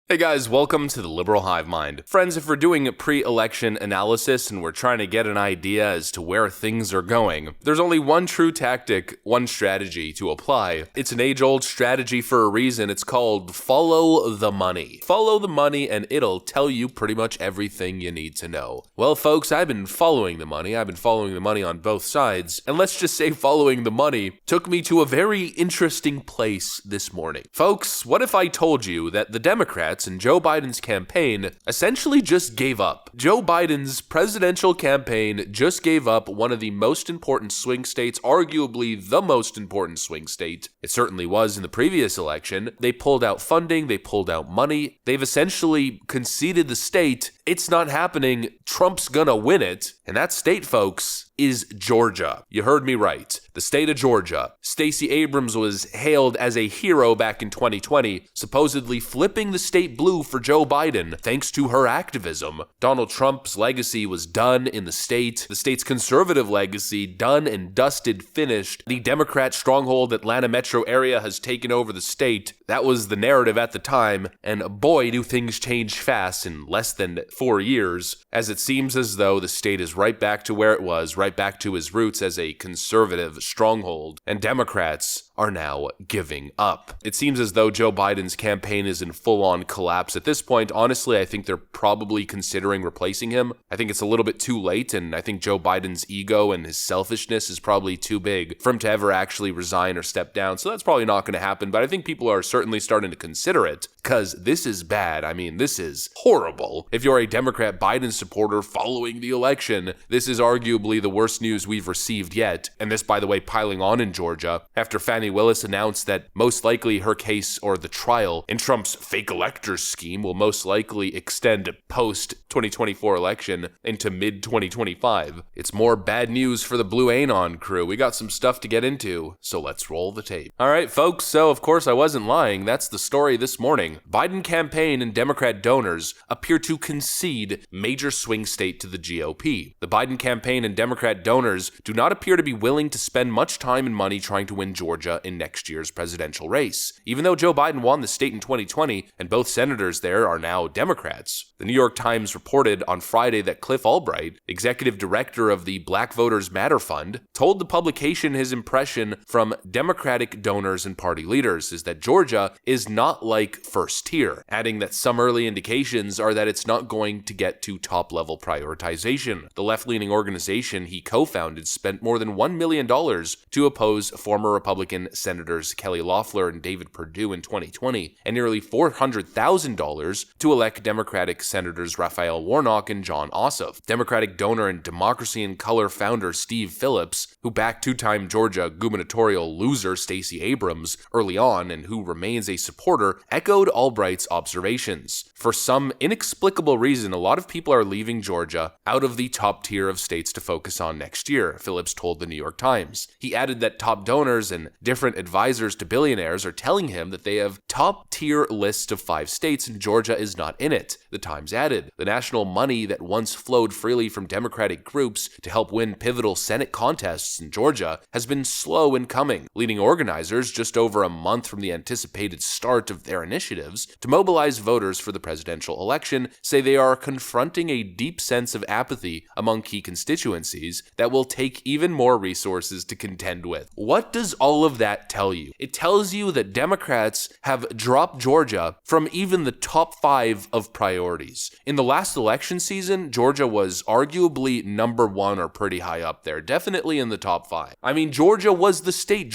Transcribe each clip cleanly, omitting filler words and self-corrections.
Hey guys, welcome to the Liberal Hive Mind. Friends, if we're doing a pre-election analysis and we're trying to get an idea as to where things are going, there's only one true tactic, one strategy to apply. It's an age-old strategy for a reason. It's called follow the money. Follow the money and it'll tell you pretty much everything you need to know. Well, folks, I've been following the money. I've been following the money on both sides. And let's just say following the money took me to a very interesting place this morning. Folks, what if I told you that the Democrats and Joe Biden's campaign essentially just gave up? Joe Biden's presidential campaign just gave up one of the most important swing states, arguably the most important swing state. It certainly was in the previous election. They pulled out funding, they pulled out money, they've essentially conceded the state. It's not happening. Trump's gonna win it. And that state, folks, is Georgia. You heard me right. The state of Georgia. Stacey Abrams was hailed as a hero back in 2020, supposedly flipping the state blue for Joe Biden thanks to her activism. Donald Trump's legacy was done in the state. The state's conservative legacy done and dusted, finished. The Democrat stronghold Atlanta metro area has taken over the state. That was the narrative at the time, and boy, do things change fast in less than 4 years, as it seems as though the state is right back to where it was, right back to his roots as a conservative stronghold, and Democrats are now giving up. It seems as though Joe Biden's campaign is in full-on collapse at this point. Honestly, I think they're probably considering replacing him. I think it's a little bit too late, and I think Joe Biden's ego and his selfishness is probably too big for him to ever actually resign or step down, so that's probably not going to happen, but I think people are certainly starting to consider it, because this is bad. I mean, this is horrible. If you're a Democrat Biden supporter following the election, this is arguably the worst news we've received yet, and this, by the way, piling on in Georgia, after Fani Willis announced that most likely her case or the trial in Trump's fake electors scheme will most likely extend post-2024 election into mid-2025. It's more bad news for the Blue Anon crew. We got some stuff to get into, so let's roll the tape. All right, folks, so of course I wasn't lying. That's the story this morning. Biden campaign and Democrat donors appear to concede major swing state to the GOP. The Biden campaign and Democrat donors do not appear to be willing to spend much time and money trying to win Georgia in next year's presidential race. Even though Joe Biden won the state in 2020 and both senators there are now Democrats. The New York Times reported on Friday that Cliff Albright, executive director of the Black Voters Matter Fund, told the publication his impression from Democratic donors and party leaders is that Georgia is not like first tier, adding that some early indications are that it's not going to get to top-level prioritization. The left-leaning organization he co-founded spent more than $1 million to oppose former Republican Senators Kelly Loeffler and David Perdue in 2020, and nearly $400,000 to elect Democratic Senators Raphael Warnock and Jon Ossoff. Democratic donor and Democracy in Color founder Steve Phillips, who backed two-time Georgia gubernatorial loser Stacey Abrams early on and who remains a supporter, echoed Albright's observations. For some inexplicable reason, a lot of people are leaving Georgia out of the top tier of states to focus on next year, Phillips told the New York Times. He added that top donors and different advisors to billionaires are telling him that they have top-tier lists of 5 states and Georgia is not in it. The Times added, the national money that once flowed freely from Democratic groups to help win pivotal Senate contests in Georgia has been slow in coming, leading organizers just over a month from the anticipated start of their initiatives to mobilize voters for the presidential election say they are confronting a deep sense of apathy among key constituencies that will take even more resources to contend with. What does all of that tell you? It tells you that Democrats have dropped Georgia from even the top 5 of priorities. In the last election season, Georgia was arguably number 1 or pretty high up there, definitely in the top 5. I mean, Georgia was the state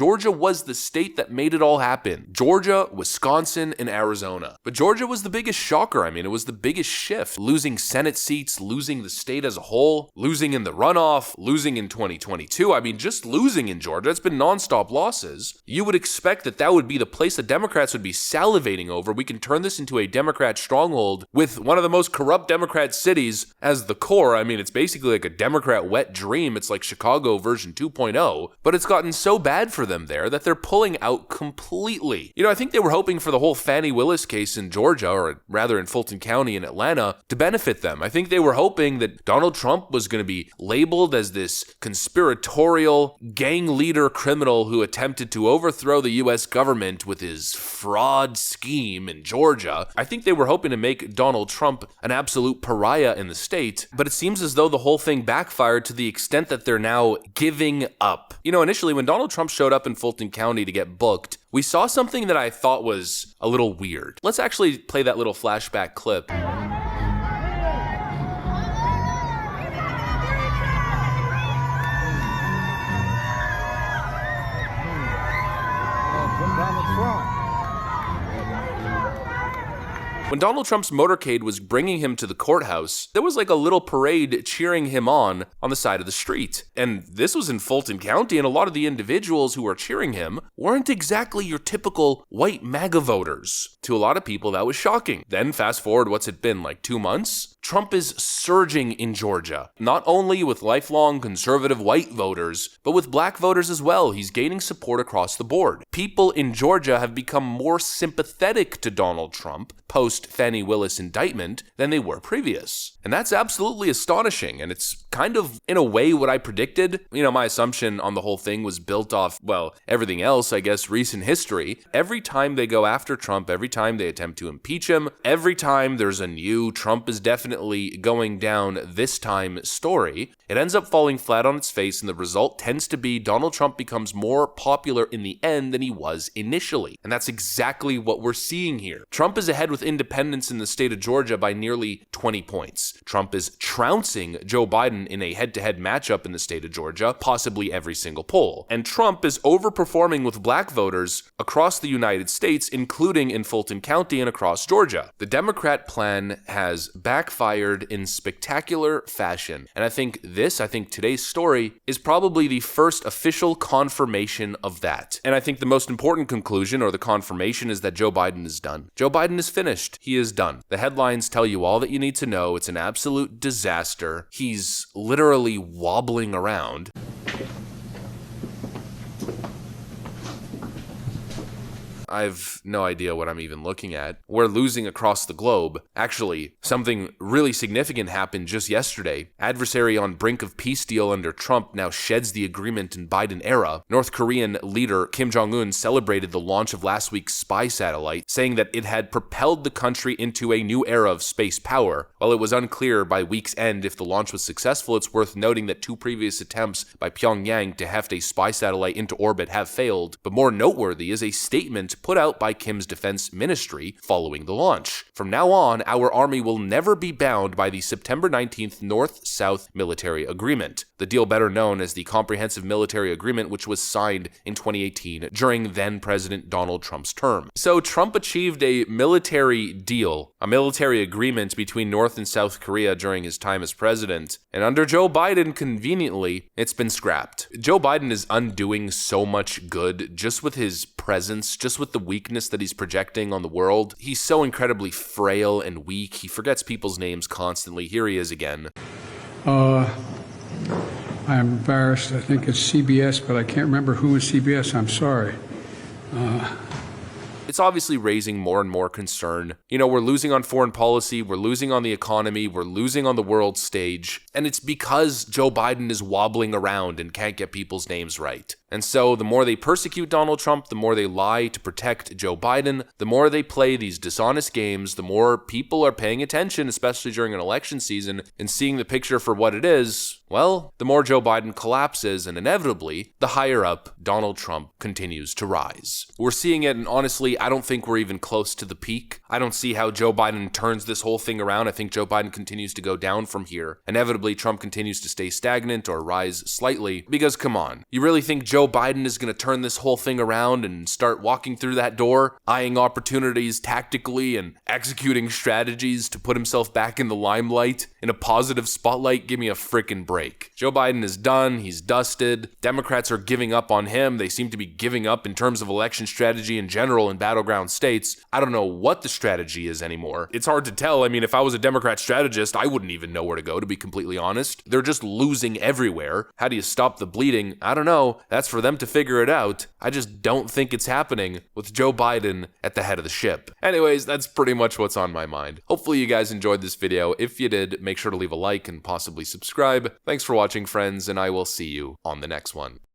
that made it all happen. Georgia, Wisconsin, and Arizona. But Georgia was the biggest shocker. I mean, it was the biggest shift. Losing Senate seats, losing the state as a whole, losing in the runoff, losing in 2022. I mean, just losing in Georgia. It's been nonstop losses. You would expect that would be the place the Democrats would be salivating over. We can turn this into a Democrat stronghold with one of the most corrupt Democrat cities as the core. I mean, it's basically like a Democrat wet dream. It's like Chicago version 2.0, but it's gotten so bad for them there that they're pulling out completely. You know, I think they were hoping for the whole Fani Willis case in Georgia, or rather in Fulton County in Atlanta, to benefit them. I think they were hoping that Donald Trump was going to be labeled as this conspiratorial gang leader criminal who attempted to overthrow the U.S. government with his fraud scheme in Georgia. I think they were hoping to make Donald Trump an absolute pariah in the state, but it seems as though the whole thing backfired to the extent that they're now giving up. Initially when Donald Trump showed up in Fulton County to get booked, we saw something that I thought was a little weird. Let's actually play that little flashback clip. When Donald Trump's motorcade was bringing him to the courthouse, there was like a little parade cheering him on the side of the street. And this was in Fulton County, and a lot of the individuals who were cheering him weren't exactly your typical white MAGA voters. To a lot of people, that was shocking. Then fast forward, what's it been, like 2 months? Trump is surging in Georgia, not only with lifelong conservative white voters, but with black voters as well. He's gaining support across the board. People in Georgia have become more sympathetic to Donald Trump post Fani Willis indictment than they were previous. And that's absolutely astonishing, and it's kind of, in a way, what I predicted. My assumption on the whole thing was built off, everything else, I guess, recent history. Every time they go after Trump, every time they attempt to impeach him, every time there's a new Trump is definitely going down this time story, it ends up falling flat on its face, and the result tends to be Donald Trump becomes more popular in the end than he was initially. And that's exactly what we're seeing here. Trump is ahead with independents in the state of Georgia by nearly 20 points. Trump is trouncing Joe Biden in a head-to-head matchup in the state of Georgia, possibly every single poll. And Trump is overperforming with black voters across the United States, including in Fulton County and across Georgia. The Democrat plan has backfired in spectacular fashion. And I think today's story is probably the first official confirmation of that. And I think the most important conclusion, or the confirmation, is that Joe Biden is done. Joe Biden is finished. He is done. The headlines tell you all that you need to know. It's an absolute disaster. He's literally wobbling around. I've no idea what I'm even looking at. We're losing across the globe. Actually, something really significant happened just yesterday. Adversary on brink of peace deal under Trump now sheds the agreement in Biden era. North Korean leader Kim Jong-un celebrated the launch of last week's spy satellite, saying that it had propelled the country into a new era of space power. While it was unclear by week's end if the launch was successful, it's worth noting that 2 previous attempts by Pyongyang to heft a spy satellite into orbit have failed. But more noteworthy is a statement put out by Kim's defense ministry following the launch. From now on, our army will never be bound by the September 19th North-South Military Agreement, the deal better known as the Comprehensive Military Agreement, which was signed in 2018 during then-President Donald Trump's term. So Trump achieved a military deal, a military agreement between North and South Korea during his time as president, and under Joe Biden, conveniently, it's been scrapped. Joe Biden is undoing so much good just with his presence, just with the weakness that he's projecting on the world. He's so incredibly frail and weak. He forgets people's names constantly. Here he is again. I'm embarrassed. I think it's CBS, but I can't remember who is CBS. I'm sorry. It's obviously raising more and more concern. We're losing on foreign policy, we're losing on the economy, we're losing on the world stage, and it's because Joe Biden is wobbling around and can't get people's names right. And so the more they persecute Donald Trump, the more they lie to protect Joe Biden, the more they play these dishonest games, the more people are paying attention, especially during an election season, and seeing the picture for what it is, the more Joe Biden collapses, and inevitably, the higher up Donald Trump continues to rise. We're seeing it, and honestly, I don't think we're even close to the peak. I don't see how Joe Biden turns this whole thing around. I think Joe Biden continues to go down from here. Inevitably, Trump continues to stay stagnant or rise slightly, because come on, you really think Joe Biden is going to turn this whole thing around and start walking through that door, eyeing opportunities tactically and executing strategies to put himself back in the limelight, in a positive spotlight? Give me a frickin' break. Joe Biden is done. He's dusted. Democrats are giving up on him. They seem to be giving up in terms of election strategy in general in battleground states. I don't know what the strategy is anymore. It's hard to tell. If I was a Democrat strategist, I wouldn't even know where to go, to be completely honest. They're just losing everywhere. How do you stop the bleeding? I don't know. That's for them to figure it out. I just don't think it's happening with Joe Biden at the head of the ship. Anyways, that's pretty much what's on my mind. Hopefully you guys enjoyed this video. If you did, make sure to leave a like and possibly subscribe. Thanks for watching, friends, and I will see you on the next one.